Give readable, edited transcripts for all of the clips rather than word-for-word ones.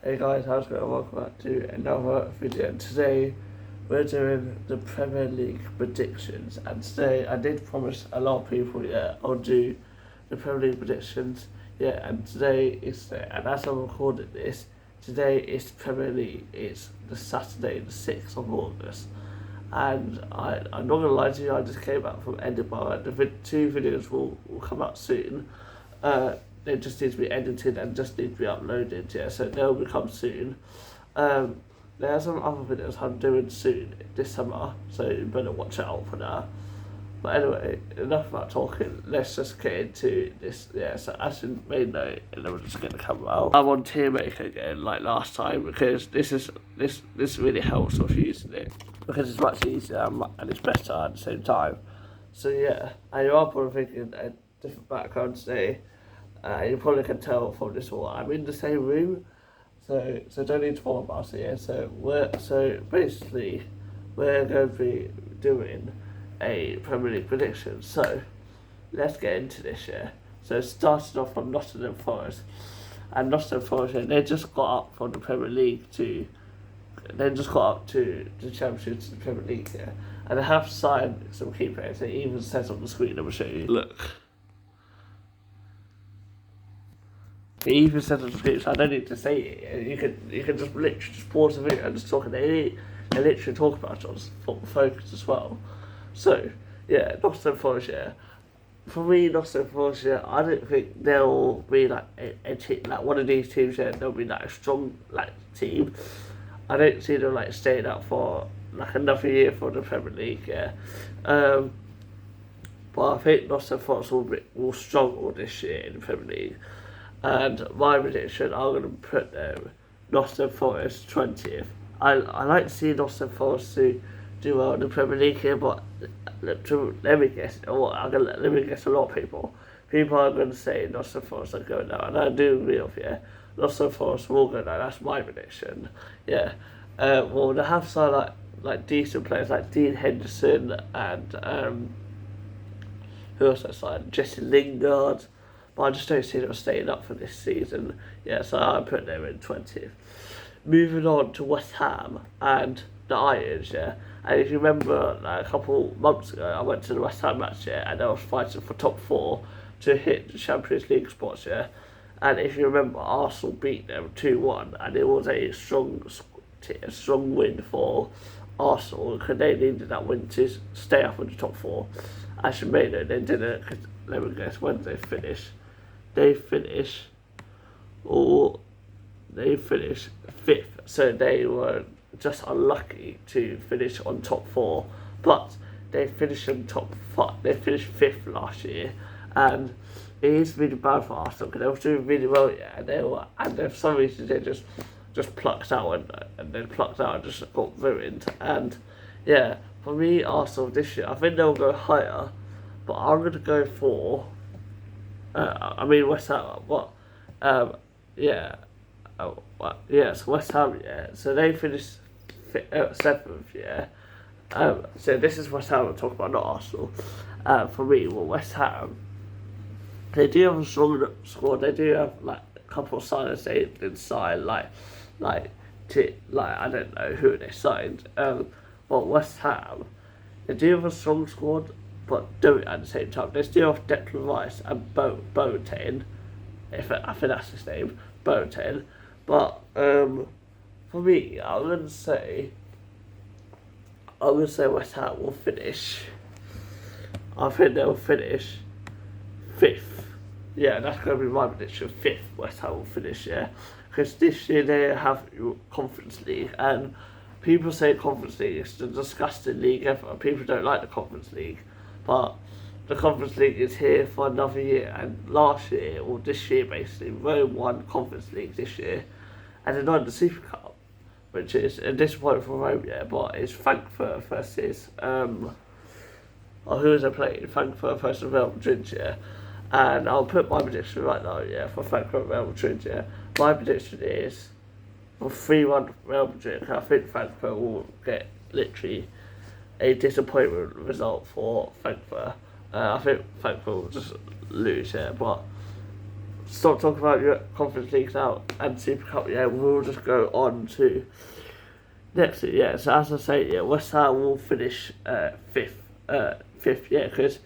Hey guys, how's it going? Welcome back to another video. Today we're doing the Premier League predictions, and today I did promise a lot of people, I'll do the Premier League predictions, and today is and as I'm recording this, today is Premier League. It's the Saturday, the 6th of August, and I'm not gonna lie to you, I just came back from Edinburgh. The two videos will come out soon. They just need to be edited and just need to be uploaded, so they'll become soon. There are some other videos I'm doing soon this summer, so you better watch out for that. But anyway, enough about talking, let's just get into this. So as you may know, and then we're just going to come out, I'm on tier maker again like last time, because this really helps with using it, because it's much easier and it's better at the same time. So and you are probably thinking a different background today. You probably can tell from this one, I'm in the same room, so don't need to worry about it. So basically we're going to be doing a Premier League prediction. So let's get into this. So it started off from Nottingham Forest, and Nottingham Forest, they just got up from the Premier League to the Championship to the Premier League and they have signed some key players. It even says on the screen. I will show you. Look. It even says on the screen, so I don't need to say it. You can just literally just pause the video and just talk. They literally talk about it on focus as well. So Nottingham Forest. For me, Nottingham Forest. I don't think they'll be like a team, like one of these teams. They'll be like a strong team. I don't see them staying up for another year for the Premier League. But I think Nottingham Forest will struggle this year in the Premier League. And my prediction, I'm going to put Nottingham Forest 20th. I like to see Nottingham Forest do well in the Premier League here, but let me guess a lot of people. People are going to say Nottingham Forest are going down, and I do agree with you. Nottingham Forest will go down. That's my prediction. Well, they have some like decent players like Dean Henderson and who else I signed? Jesse Lingard. But I just don't see them staying up for this season. So I put them in 20th. Moving on to West Ham and the Irons, And if you remember, a couple months ago, I went to the West Ham match, and they were fighting for top 4 to hit the Champions League spots, And if you remember, Arsenal beat them 2-1, and it was a strong win for Arsenal, because they needed that win to stay up in the top 4. As you may know, they didn't, because let me guess, when did they finish? They finished 5th, so they were just unlucky to finish on top 4. But they finished in top 5. They finished 5th last year, and it is really bad for Arsenal because they were doing really well, and for some reason they just plucked out and then plucked out and just got ruined. And for me, Arsenal this year, I think they'll go higher, but I'm gonna go for. West Ham, so West Ham, so they finished 7th, so this is West Ham I'm talking about, not Arsenal. For me, West Ham, they do have a strong squad. They do have a couple of signings they did sign, I don't know who they signed. But West Ham, they do have a strong squad, but don't at the same time. They still have Declan Rice and Boateng. I think that's his name, Boateng. But for me, I'm gonna say West Ham will finish. I think they'll finish 5th. That's gonna be my prediction. 5th, West Ham will finish. Because this year they have Conference League, and people say Conference League is the disgusting league ever. People don't like the Conference League. But the Conference League is here for another year, and last year, or this year basically, Rome won Conference League this year, and they won the Super Cup, which is a disappointment for Rome, but it's Frankfurt versus, who is they playing? Frankfurt versus Real Madrid, and I'll put my prediction right now, for Frankfurt Real Madrid, My prediction is for 3-1 Real Madrid. I think Frankfurt will get literally a disappointment result for Frankfurt. I think Frankfurt will just lose, but stop talking about your Conference League now and Super Cup. Yeah, we'll just go on to next. Yeah, so as I say, yeah, West Ham will finish fifth. Fifth, yeah, because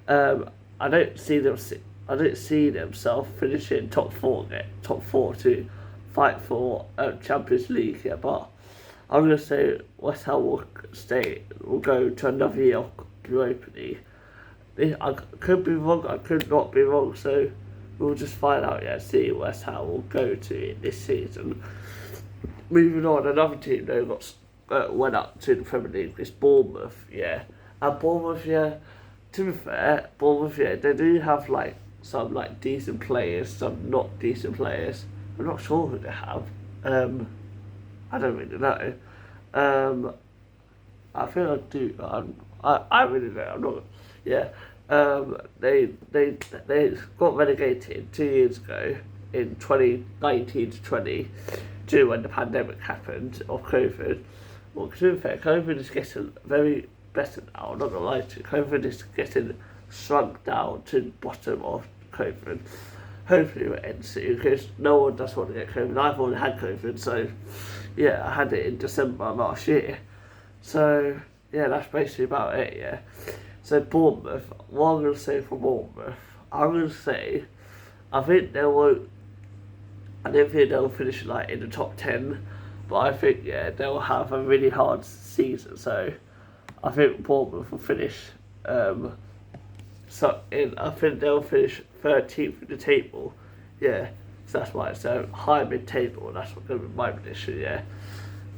I don't see them. I don't see themselves finishing top four. Yeah, top four to fight for Champions League. Yeah, but I'm gonna say West Ham will stay. Will go to another year of Europa League. I could be wrong. I could not be wrong. So we'll just find out. Yeah, see West Ham will go to this season. Moving on, another team though went up to the Premier League is Bournemouth. Yeah, and Bournemouth. Yeah, to be fair, Bournemouth. Yeah, they do have like some like decent players, some not decent players. I'm not sure who they have. I don't really know. I feel I do. I really don't. I'm not. Yeah. They got relegated 2 years ago in 2019 to 22 when the pandemic happened of COVID. Well, to be fair, COVID is getting very better now. I'm not gonna lie to you. COVID is getting shrunk down to the bottom of COVID. Hopefully it will end soon because no one does want to get COVID. I've already had COVID, so yeah, I had it in December last year. So yeah, that's basically about it. Yeah. So Bournemouth, what I'm going to say for Bournemouth, I'm going to say, I think they won't, I don't think they'll finish like in the top 10, but I think, yeah, they'll have a really hard season. So I think Bournemouth will finish, I think they'll finish 13th in the table. Yeah, so that's why it's a high mid-table, that's what's going to be my prediction, yeah.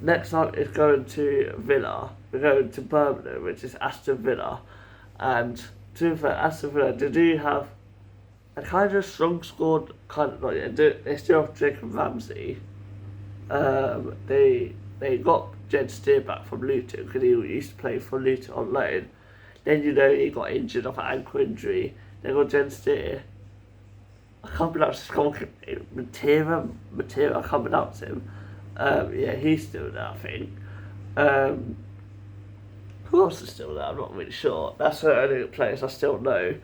Next up is going to Villa. We're going to Birmingham, which is Aston Villa. And to be fair, Aston Villa, they do have a kind of strong squad, kind of not yet. They still have Jacob Ramsey. They got Jed Steer back from Luton because he used to play for Luton on loan. Then he got injured off an ankle injury. They got Jed Steer. I can't pronounce his goalkeeper name. Matera, I can't pronounce him. Yeah, he's still there, I think. Who else is still there? I'm not really sure. That's the only players I still know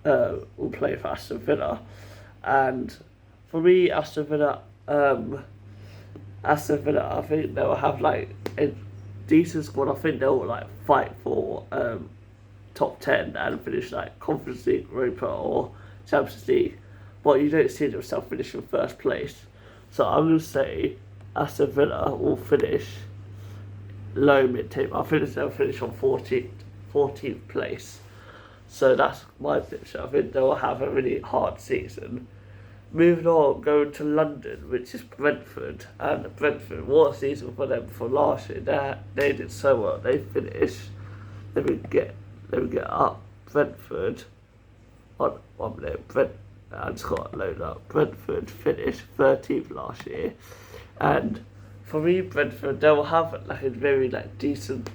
will play for Aston Villa. And for me, Aston Villa, I think they'll have like a decent squad. I think they'll like fight for top 10 and finish like Conference League, Europa or Champions League. But you don't see themselves finishing first place. So I'm going to say Aston Villa will finish low mid-table. I think they'll finish on 14th place. So that's my prediction. I think they'll have a really hard season. Moving on, going to London, which is Brentford. And Brentford, what a season for them for last year. They did so well. They finished. Let me get up. Brentford. On 1 minute. I just got to load up. Brentford finished 13th last year. And for me, Brentford, they'll have like a very like decent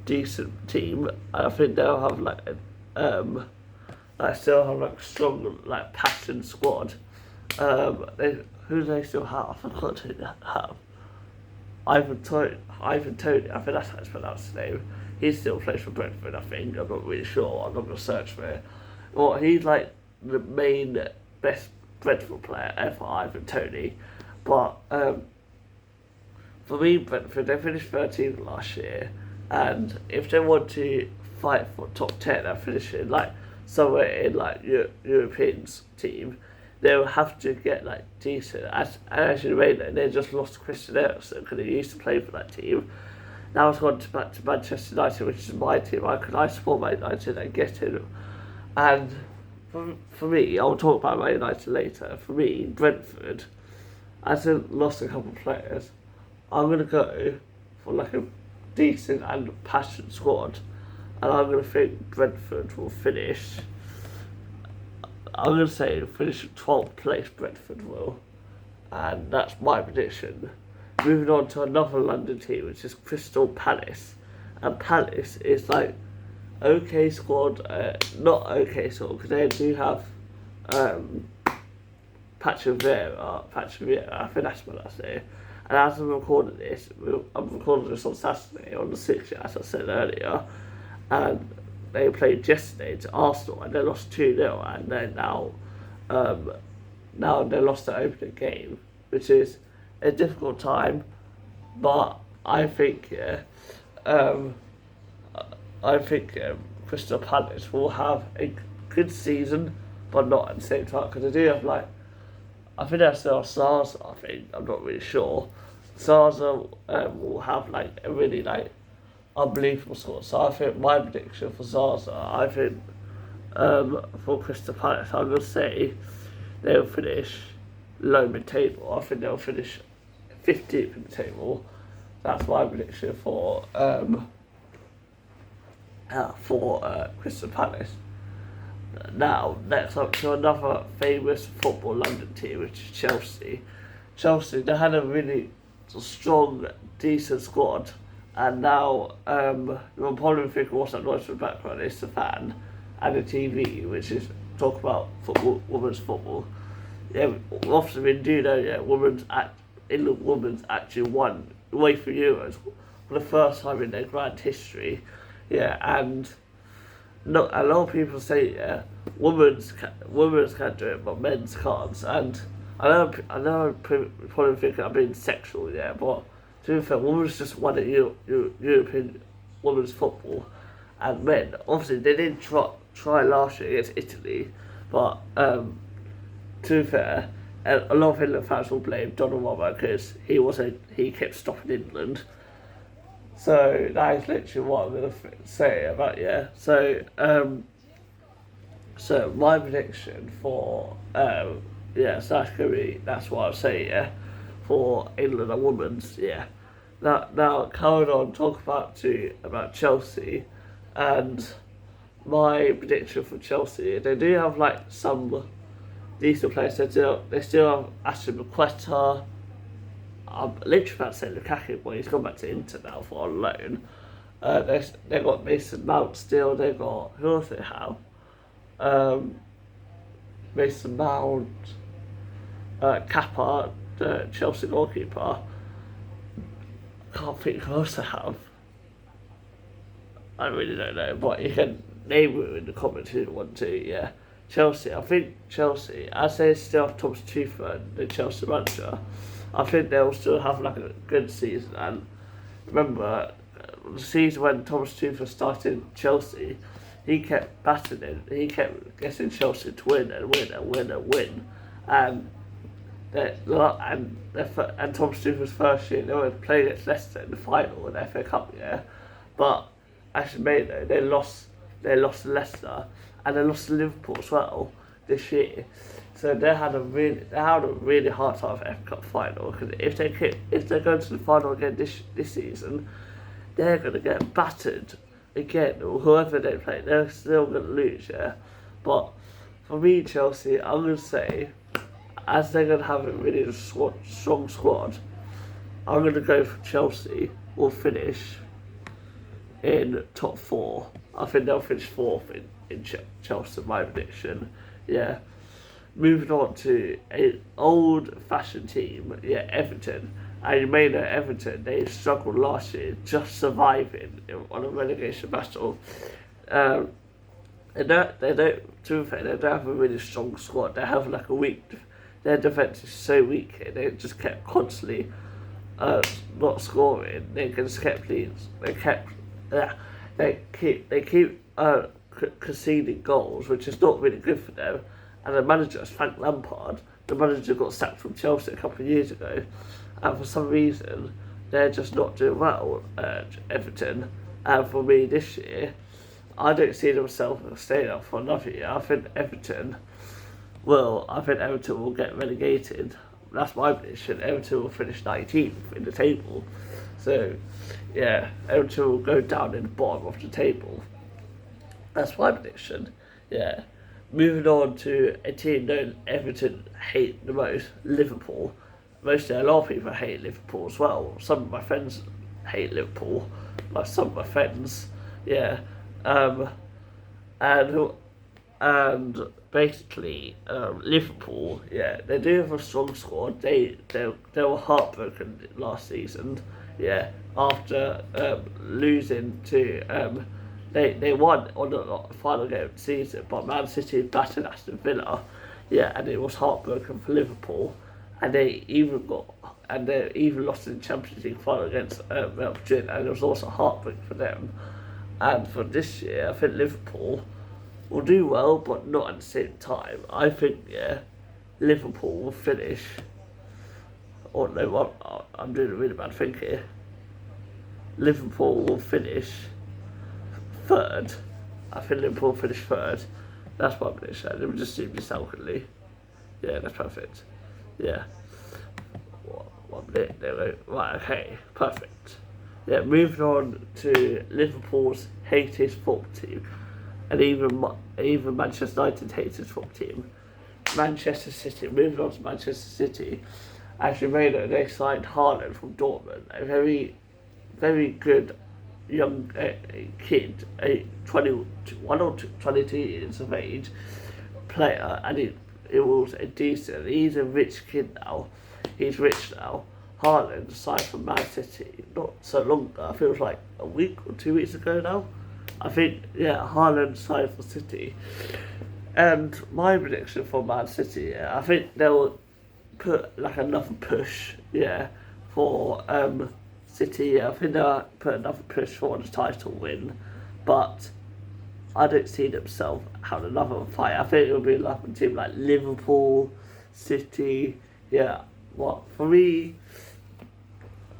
team. I think they'll have like still have like strong like passion squad. Who do they still have? I forgot who they have. Ivan Toney. I think that's how it's pronounced his name. He still plays for Brentford. I think I'm not really sure. I'm not gonna search for it. Well, he's like the main best Brentford player ever, Ivan Toney. But for me, Brentford, they finished 13th last year, and if they want to fight for top 10 and finish in like somewhere in like Europeans team, they'll have to get like decent. As you know, they just lost Christian Eriksen because he used to play for that team. Now it's gone back to Manchester United, which is my team. I support Man United and get in. And for me, I'll talk about Man United later. For me, Brentford, as they lost a couple of players, I'm going to go for like a decent and passionate squad. And I'm going to think Brentford will finish. I'm going to say finish 12th place, Brentford will. And that's my prediction. Moving on to another London team, which is Crystal Palace. And Palace is like okay squad, not okay squad, because they do have Patrick Vieira, I think that's what I say. And as I'm recording this, I'm recording this on Saturday, on the 6th, as I said earlier. And they played yesterday to Arsenal, and they lost 2-0, and they're now now they lost the opening game, which is a difficult time. But I think, um, I think Crystal Palace will have a good season, but not at the same time because they do have like I think that's still Sarza. I think I'm not really sure. Sarza will have like a really like unbelievable score. So I think my prediction for Zaza, I think for Crystal Palace, I'm gonna say they'll finish low mid table. I think they'll finish 15th in the table. That's my prediction for Crystal Palace. Now, next up to another famous football London team, which is Chelsea. Chelsea, they had a really strong, decent squad, and now you're probably thinking what's that noise in the background? It's the fan and the TV, which is talk about football, women's football. Yeah, often we do know, yeah, England women's actually won away for Euros for the first time in their grand history. Yeah, and no, a lot of people say women's can do it, but men's can't. And I know, probably thinking I'm being sexual, yeah, but to be fair, women's just won at European women's football, and men obviously they did try last year against Italy, but to be fair, a lot of England fans will blame Donnarumma because he kept stopping England. So that is literally what I'm going to say about So my prediction for so that's going to be that's what I'll say for England and women's Now coming on talk about Chelsea and my prediction for Chelsea. They do have like some decent players. They still have Ashton McQuetta. I'm literally about to say Lukaku, but he's gone back to Inter now for on loan. They've got Mason Mount still. They've got who else they have? Mason Mount, Kappa, the Chelsea goalkeeper. Can't think who else they have. I really don't know, but you can name it in the comments if you want to. Yeah, Chelsea. I think Chelsea, as they still have Thomas Tuchel, the Chelsea manager. I think they'll still have like a good season. And remember, the season when Thomas Tuchel started Chelsea, he kept battling. He kept getting Chelsea to win and win and win and win. And Thomas Tuchel's first year, they were playing against Leicester in the final in the FA Cup, yeah. But actually, they lost to Leicester and they lost to Liverpool as well this year. So they had a really hard time for FA Cup final because if they go to the final again this season, they're going to get battered again, or whoever they play, they're still going to lose, yeah. But for me, Chelsea, I'm going to say, as they're going to have a really strong squad, I'm going to go for Chelsea will finish in top 4. I think they'll finish 4th in Chelsea, my prediction, yeah. Moving on to an old-fashioned team, Everton. And you may know Everton, they struggled last year just surviving on a relegation battle. To be fair, they don't have a really strong squad. They have like their defence is so weak. They just kept constantly not scoring. They just kept leads. They keep conceding goals, which is not really good for them. And the manager is Frank Lampard. The manager got sacked from Chelsea a couple of years ago, and for some reason they're just not doing well at Everton. And for me this year, I don't see themselves staying up for another year. I think Everton will get relegated. That's my prediction. Everton will finish 19th in the table. So yeah, Everton will go down in the bottom of the table. That's my prediction. Yeah. Moving on to a team that Everton hate the most, Liverpool. Mostly a lot of people hate Liverpool as well. Some of my friends hate Liverpool, like some of my friends, yeah. And basically, Liverpool, yeah, they do have a strong squad. They were heartbroken last season, yeah, after losing to They won on the final game of the season, but Man City battered Aston Villa. Yeah, and it was heartbroken for Liverpool, and they even lost in the Champions League final against Real Madrid, and it was also heartbreaking for them. And for this year, I think Liverpool will do well, but not at the same time. I think Liverpool will finish. Oh no, I'm doing a really bad thing here. Liverpool will finish third. I think Liverpool will finish third. That's my prediction. Let me just see myself quickly. Yeah, that's perfect. Yeah. 1 minute, there we go. Right, okay, perfect. Yeah, moving on to Liverpool's hated football team, and even Manchester United hated football team. Manchester City, moving on to Manchester City, as you may know, they signed Haaland from Dortmund, a very, very good young kid, a 21 or 22 years of age player, and it was a decent. He's a rich kid now. He's rich now. Haaland signed from Man City not so long ago. I think it was like a week or 2 weeks ago now. I think, yeah, Haaland signed for City. And my prediction for Man City, yeah, I think they'll put like another push, yeah, for City. Yeah, I think they'll put another push for the title win. But I don't see themselves having another fight. I think it'll be like a team like Liverpool, City, yeah. Well, for me,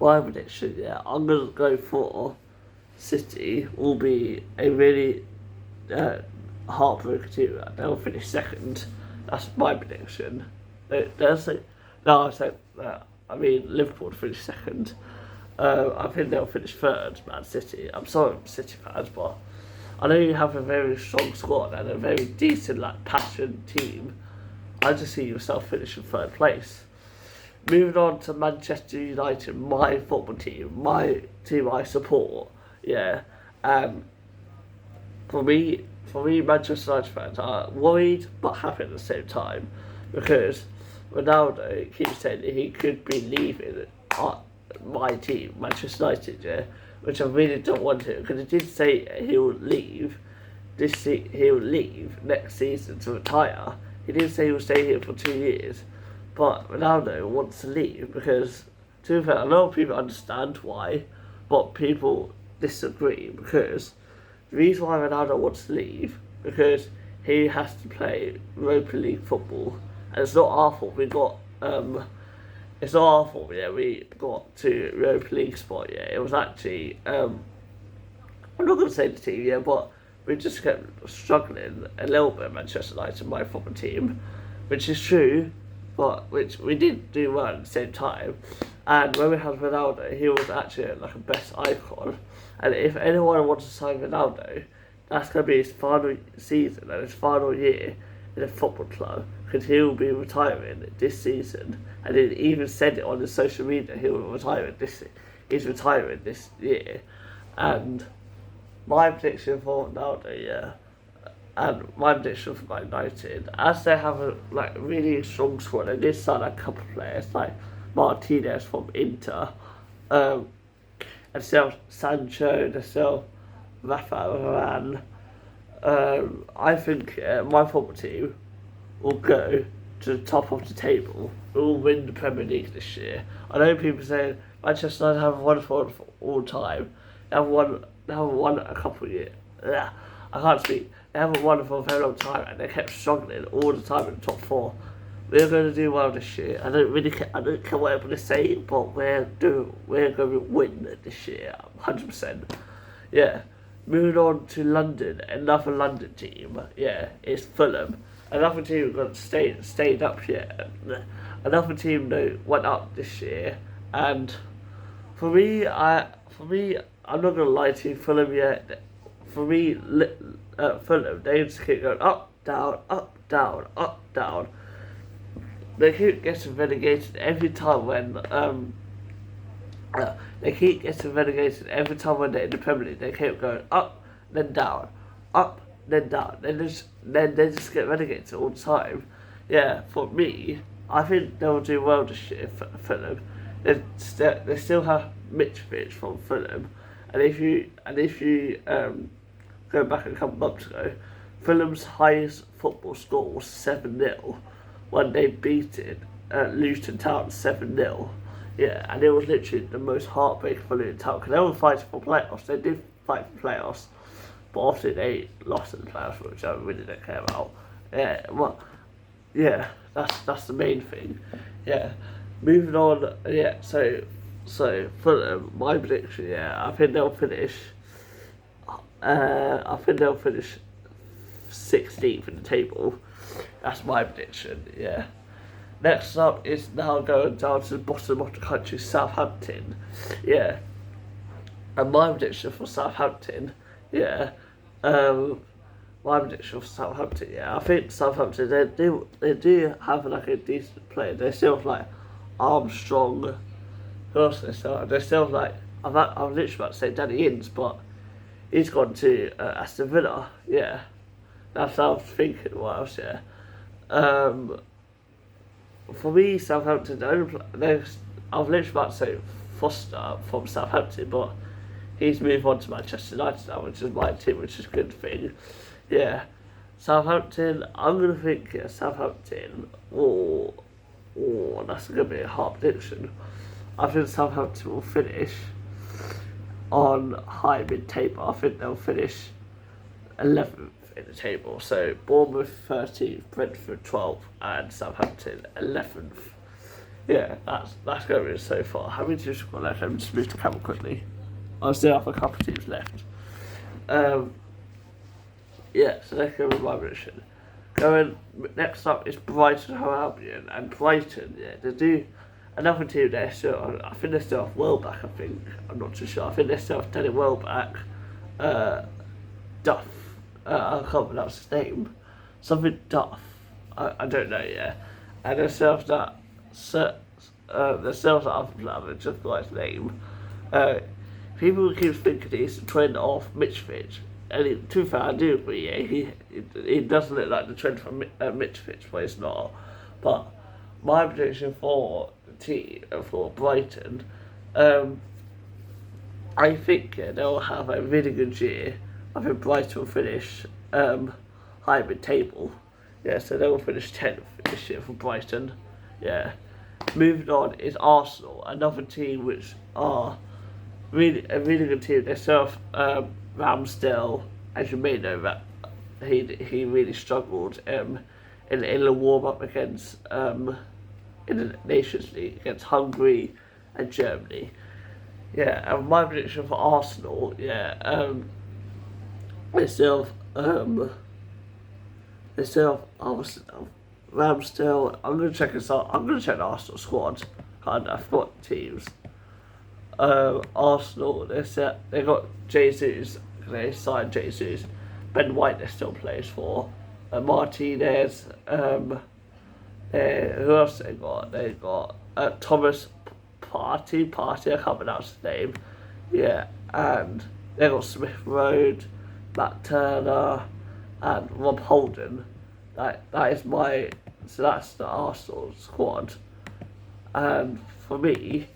my prediction, yeah, I'm going to go for City will be a really heartbreaking team. They'll finish second. That's my prediction. They'll say, no, I said, I mean, Liverpool to finish second. I think they'll finish third, Man City. I'm sorry, City fans, but I know you have a very strong squad and a very decent, like, passionate team. I just see yourself finishing third place. Moving on to Manchester United, my football team, my team I support. Yeah, for me, Manchester United fans are worried but happy at the same time because Ronaldo keeps saying that he could be leaving my team, Manchester United. Yeah, which I really don't want to because he did say he'll leave. He'll leave next season to retire. He did say he'll stay here for 2 years. But Ronaldo wants to leave because, to be fair, a lot of people understand why, but people disagree because the reason why Ronaldo wants to leave because he has to play Europa League football, and it's not our fault. It's not our fault. Yeah, we got to Europa League spot. Yeah, it was actually I'm not going to say the team. Yeah, but we just kept struggling a little bit. Manchester United, my football team, which is true. But which we did do well at the same time. And when we had Ronaldo, he was actually like a best icon. And if anyone wants to sign Ronaldo, that's going to be his final season and his final year in a football club because he will be retiring this season. And he even said it on his social media, he will retire he's retiring this year. And my prediction for Ronaldo, yeah. And my prediction for Man United, as they have a really strong squad, they did sign a couple of players like Martinez from Inter, and still Sancho, they still Rafael Varane. I think my football team will go to the top of the table. We will win the Premier League this year. I know people say Manchester United have won for all time. They haven't won a couple of years. Yeah, I can't speak. They haven't won for a very long time and they kept struggling all the time in the top four. We're going to do well this year. I don't care what everybody say, but we're going to win this year, 100%. Yeah. Moving on to London, another London team. Yeah, it's Fulham. Another team got stayed up here. Another team that went up this year, and for me, I'm not gonna lie to you, Fulham. Yeah, for me, Fulham, they just keep going up, down, up, down, up, down. They keep getting relegated every time when they keep getting relegated every time when they're in the Premier League. They keep going up, then down, up, then down. Then they just get relegated all the time. Yeah, for me, I think they'll do well this year for Fulham. They still have Mitrovic from Fulham, and if you go back a couple months ago, Fulham's highest football score was 7-0. when they beat it Luton Town 7-0. Yeah, and it was literally the most heartbreaking for Luton Town because they were fighting for playoffs. They did fight for playoffs, but obviously they lost in the playoffs, which I really don't care about. Yeah, well, yeah, that's the main thing. Yeah, moving on. Yeah, so for my prediction, yeah, I think they'll finish. I think they'll finish 16th in the table. That's my prediction. Yeah. Next up is now going down to the bottom of the country, Southampton. Yeah. And my prediction for Southampton, yeah. My prediction for Southampton, yeah. I think Southampton they do have like a decent player. They still have like Armstrong. Who else they still have? They still have like I'm literally about to say Danny Ings, but he's gone to Aston Villa. Yeah. That's how I was thinking. What else? Yeah. For me, Southampton, I was literally about to say Foster from Southampton, but he's moved on to Manchester United now, which is my team, which is a good thing. Yeah. Southampton, I'm going to think Southampton, that's going to be a hard prediction. I think Southampton will finish on high mid-table. I think they'll finish 11th in the table. So Bournemouth 13th, Brentford 12th, and Southampton 11th. Yeah, that's going to be so far. How many teams have got left? Let me just move the camera quickly. I still have a couple of teams left. Yeah, so that's going to be my prediction. Going next up is Brighton Hove Albion, and Brighton, yeah, they do another team there. So I think they still have Welbeck. I'm not too sure. I think they still have Danny Welbeck, Duff. I can't pronounce his name. Something Duff. I don't know. Yeah, and they still have that. They still have that other just like his name. People keep thinking he's the trend of Mitrovic. And to be fair, I do agree, yeah, he does look like the trend from Mitrovic, but it's not. But my prediction for the team, for Brighton, I think they'll have a really good year. I think Brighton will finish high mid-table. Yeah, so they will finish 10th this year for Brighton. Yeah. Moving on is Arsenal, another team which are a really good team. They still have Ramsdale, as you may know, that he really struggled in the warm up against in the Nations League against Hungary and Germany. Yeah, and my prediction for Arsenal, yeah, they still have Ramsdale. I'm gonna check this out. I'm gonna check the Arsenal squad. I've got teams. Arsenal, they got Jesus. They signed Jesus. Ben White, they still plays for. Martinez. Who else they got? They got Thomas Partey. I can't pronounce his name. Yeah, and they got Smith Rowe, Matt Turner, and Rob Holden. That is my. So that's the Arsenal squad. And for me,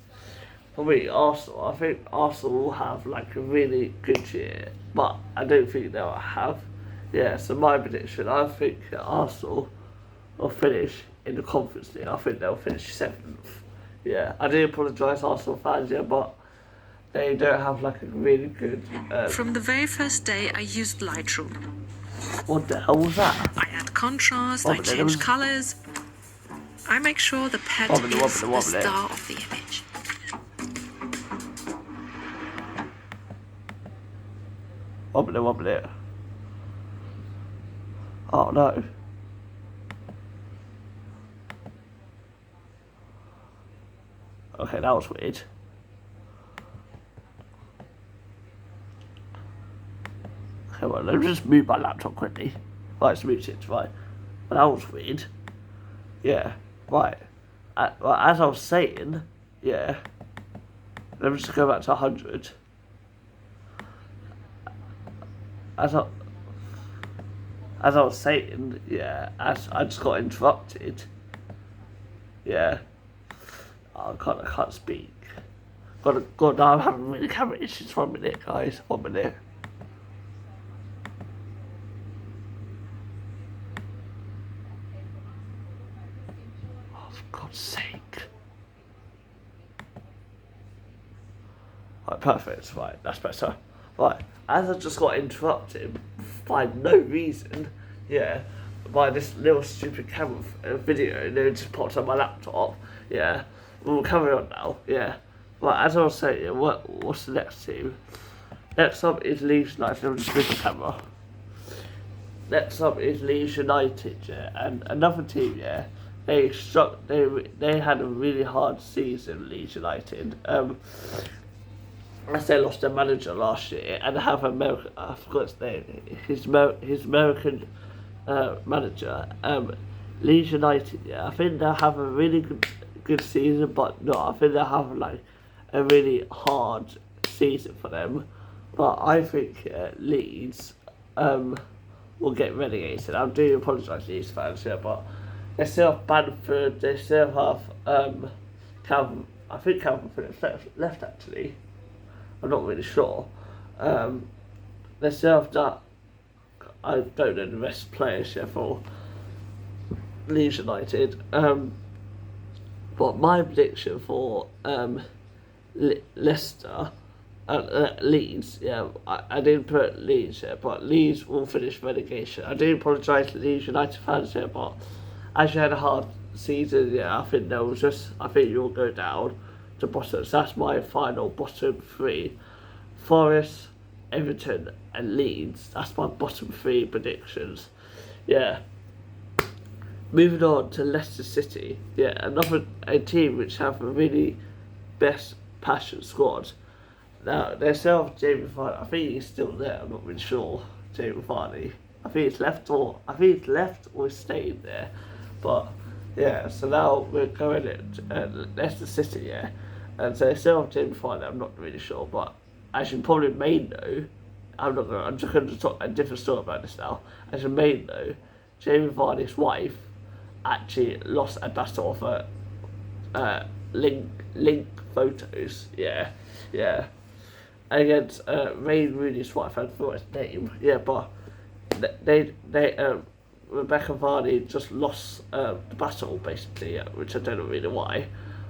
Arsenal, I think Arsenal will have like a really good year, but I don't think they'll have. Yeah, so my prediction, I think Arsenal will finish in the Conference League. I think they'll finish 7th. Yeah, I do apologise, Arsenal fans, yeah, but they don't have like a really good. From the very first day, I used Lightroom. What the hell was that? I add contrast, I change colours. I make sure the pet is the star of the image. Wobbly. Oh no. Okay, that was weird. Okay, well, let me just move my laptop quickly. Right, it's moved it, right. But that was weird. Yeah, right. As I was saying, yeah. Let me just go back to 100. As I was saying, yeah, as I just got interrupted. Yeah. Oh, I can't speak. God, I'm having really camera issues. 1 minute, guys. 1 minute. Right, perfect. Right, that's better. Right, as I just got interrupted by no reason, yeah, by this little stupid camera video, and it just popped on my laptop. Yeah, we'll carry on now. Yeah, right. As I was saying, yeah, what's the next team? Next up is Leeds United on the Twitter camera. Next up is Leeds United, yeah, and another team, yeah. They had a really hard season, Leeds United. As they lost their manager last year, and have American, I forgot his name, his American manager. Leeds United, yeah, I think they'll have a really good season, but no, I think they'll have like a really hard season for them. But I think Leeds will get relegated. I do apologise to Leeds fans here, but they still have Bamford, they still have Calvin. I think Calvin Phillips left actually. I'm not really sure. They still have that. I don't know the rest of the players yet for Leeds United. But my prediction for Leicester and Leeds, yeah, I didn't put Leeds here, but Leeds will finish relegation. I do apologise to Leeds United fans here, but as you had a hard season, yeah, I think you'll go down to bottom. So that's my final bottom three: Forest, Everton, and Leeds. That's my bottom three predictions. Yeah. Moving on to Leicester City. Yeah, a team which have a really best passion squad. Now they still have Jamie Vardy. I think he's still there. I'm not really sure. Jamie Vardy. I think he's left or he's stayed there. But yeah, so now we're going at Leicester City. Yeah, and so they still have Jamie Vardy. I'm not really sure, but as you probably may know, I'm just going to talk a different story about this now. As you may know, Jamie Vardy's wife actually lost a battle for link photos. Yeah. Against Wayne Rooney's wife. I forgot his name. Yeah, but they Rebecca Vardy just lost the battle basically, which I don't know really why.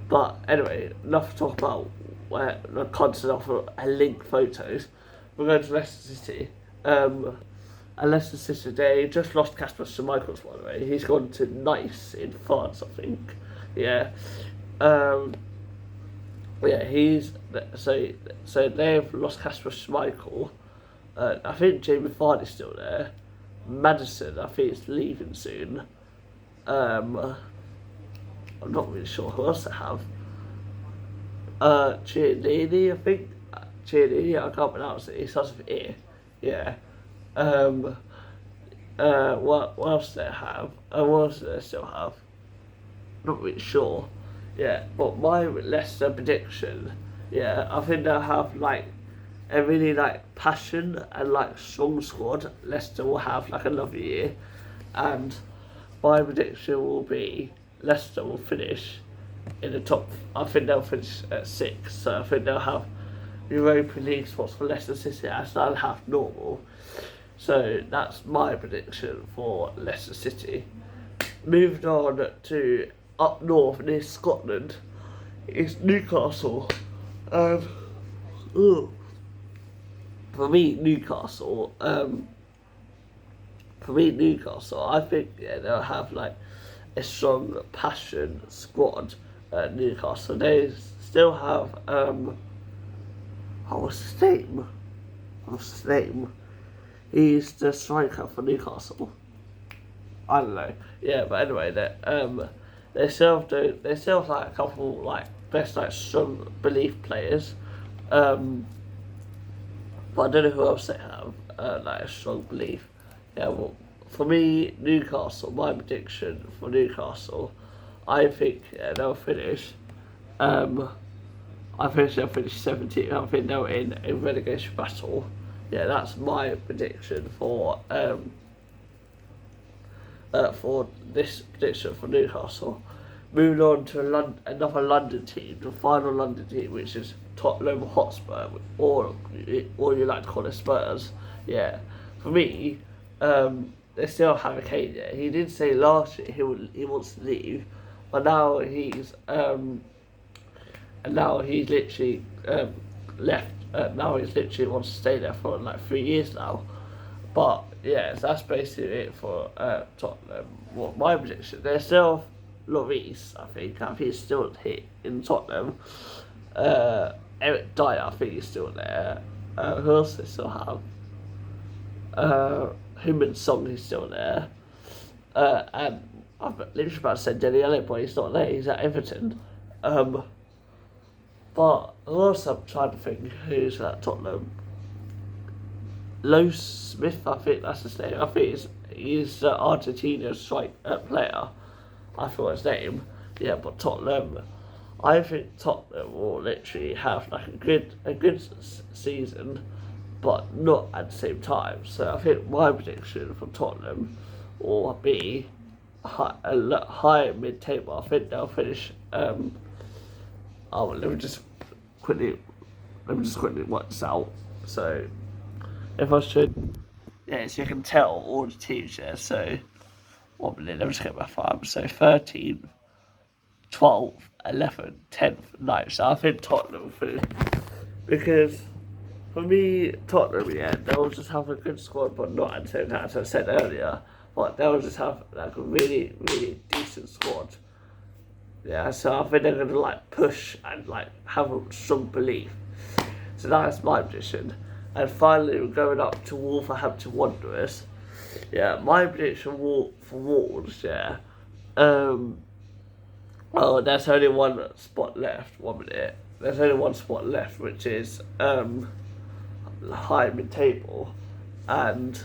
But anyway, enough to talk about where the content of link photos. We're going to Leicester City. And Leicester City, they just lost Casper Schmeichel, by the way. He's gone to Nice in France, I think. Yeah. He's so they've lost Casper Schmeichel. I think Jamie Vardy's still there. Madison, I think it's leaving soon. I'm not really sure who else they have. Chiellini, I think. Chiellini, I can't pronounce it. He starts with E. Yeah. What else do they have? What else do they still have? Not really sure. Yeah, but my Leicester prediction, yeah, I think they'll have like a really like passion and like strong squad. Leicester will have like another year, and my prediction will be Leicester will finish in the top. I think they'll finish at 6. So I think they'll have Europa League spots for Leicester City as they'll have normal. So that's my prediction for Leicester City. Moving on to up north near Scotland is Newcastle. For me, Newcastle, I think they'll have like a strong passion squad at Newcastle. They still have what's his name? He's the striker for Newcastle. I don't know. Yeah, but anyway, they still have like a couple like best like strong belief players. But I don't know who else they have like a strong belief. Yeah, well, for me, Newcastle. My prediction for Newcastle, I think they'll finish. I think they'll finish 17th. I think they're in a relegation battle. Yeah, that's my prediction for this prediction for Newcastle. Moving on to another London team, the final London team, which is Tottenham Hotspur, or you like to call it Spurs. Yeah, for me, they still have a Kane there. He did say last year he wants to leave, but now he's literally left. Now he's literally wants to stay there for like 3 years now. But yeah, so that's basically it for Tottenham. What my prediction? They're still Lloris, I think. I think he's still here in Tottenham. Eric Dyer, I think he's still there. Who else they still have? Him and Song, he's still there. And I'm literally about to say Dele Alli, but he's not there. He's at Everton. But also I'm trying to think who's at Tottenham. Lo Smith, I think that's his name. I think he's Argentina's player. I forgot his name. Yeah, but Tottenham. I think Tottenham will literally have like a good season, but not at the same time. So I think my prediction for Tottenham will be high mid-table. I think they'll finish. Let me just quickly work this out. So if I should, yeah, so you can tell all the teams there. So 1 minute, let me just get my five. So 13, 12, 11, 10th, 9th. So I think Tottenham will finish. Because for me, Tottenham, yeah, they'll just have a good squad, but not at the same time, as I said earlier. But they'll just have like a really, really decent squad. Yeah, so I think they're going to like push and like have a strong belief. So that's my prediction. And finally, we're going up to Wolverhampton Wanderers. Yeah, my prediction for Wolves, yeah. Oh, there's only one spot left. 1 minute. There's only one spot left, which is high mid-table. And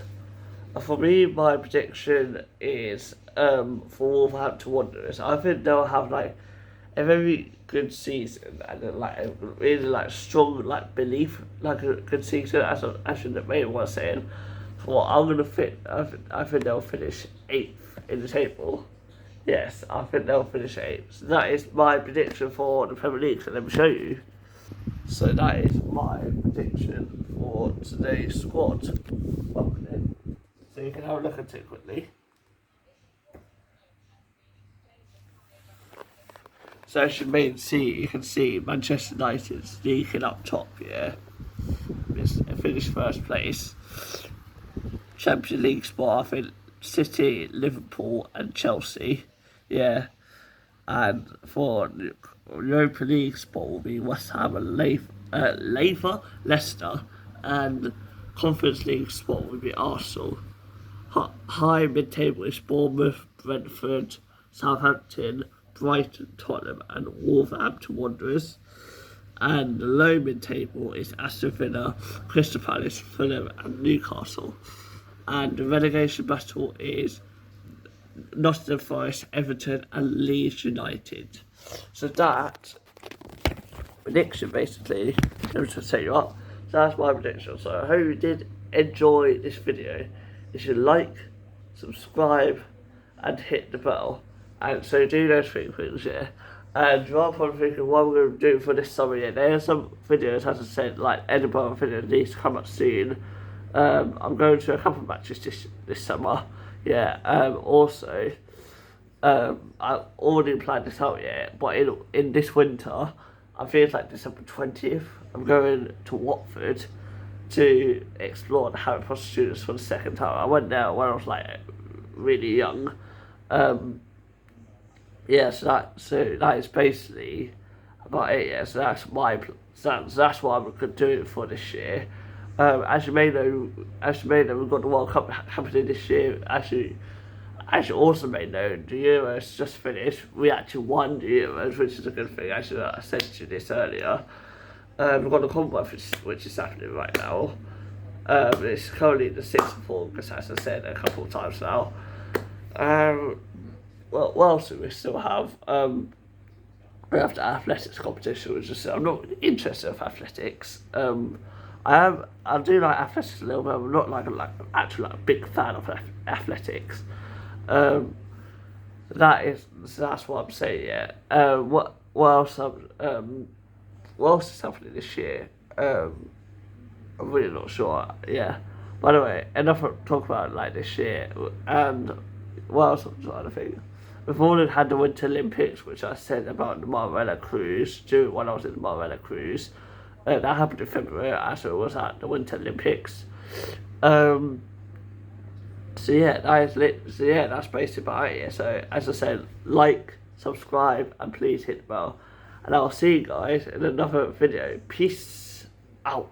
for me, my prediction is for Wolverhampton Wanderers. I think they'll have like a very good season and like a really like strong like belief, like a good season. As the main was saying, for what I'm gonna fit, I think they'll finish 8th in the table. Yes, I think they'll finish 8th. So that is my prediction for the Premier League. So let me show you. So that is my prediction for today's squad. So you can have a look at it quickly. So as you can see Manchester United sneaking up top, yeah. Finished first place. Champions League spot, I think City, Liverpool and Chelsea, yeah. And for Europa League spot will be West Ham and Leicester, and Conference League spot will be Arsenal. High mid-table is Bournemouth, Brentford, Southampton, Brighton, Tottenham and Wolverhampton Wanderers. And the low mid-table is Aston Villa, Crystal Palace, Fulham and Newcastle. And the relegation battle is Nottingham Forest, Everton and Leeds United. So that prediction basically, let me just set you up. So that's my prediction. So I hope you did enjoy this video. You should like, subscribe and hit the bell. And so do those 3 things, yeah. And you are probably thinking what we're going to do for this summer, yeah. There are some videos, as I said, like Edinburgh videos needs to come up soon. I'm going to a couple of matches this summer, yeah. Also, I already planned this out, yeah. But in this winter, I think it's like December 20th, I'm going to Watford to explore the Harry Potter Studios for the second time. I went there when I was like really young. Yeah, so that is basically about it. Yeah, so that's my plans. That's what I'm doing for this year. As you may know, we've got the World Cup happening this year. As you also may know, the Euros just finished. We actually won the Euros, which is a good thing. Actually, I said to you this earlier. We've got the Commonwealth, which is happening right now. It's currently the 6th of August, as I said a couple of times now. Well, what else do we still have? We have the athletics competition, which is I'm not interested in athletics. I do like athletics a little bit. I'm not actually a big fan of athletics. That's what I'm saying. Yeah. What else? What else is happening this year? I'm really not sure. Yeah. By the way, enough talk about like this year. And what else I'm trying to think. We've already had the Winter Olympics, which I said about the Marmara Cruise, when I was in the Marmara Cruise. That happened in February, as it was at the Winter Olympics. So yeah, that's basically about it. So as I said, like, subscribe, and please hit the bell. And I'll see you guys in another video. Peace out.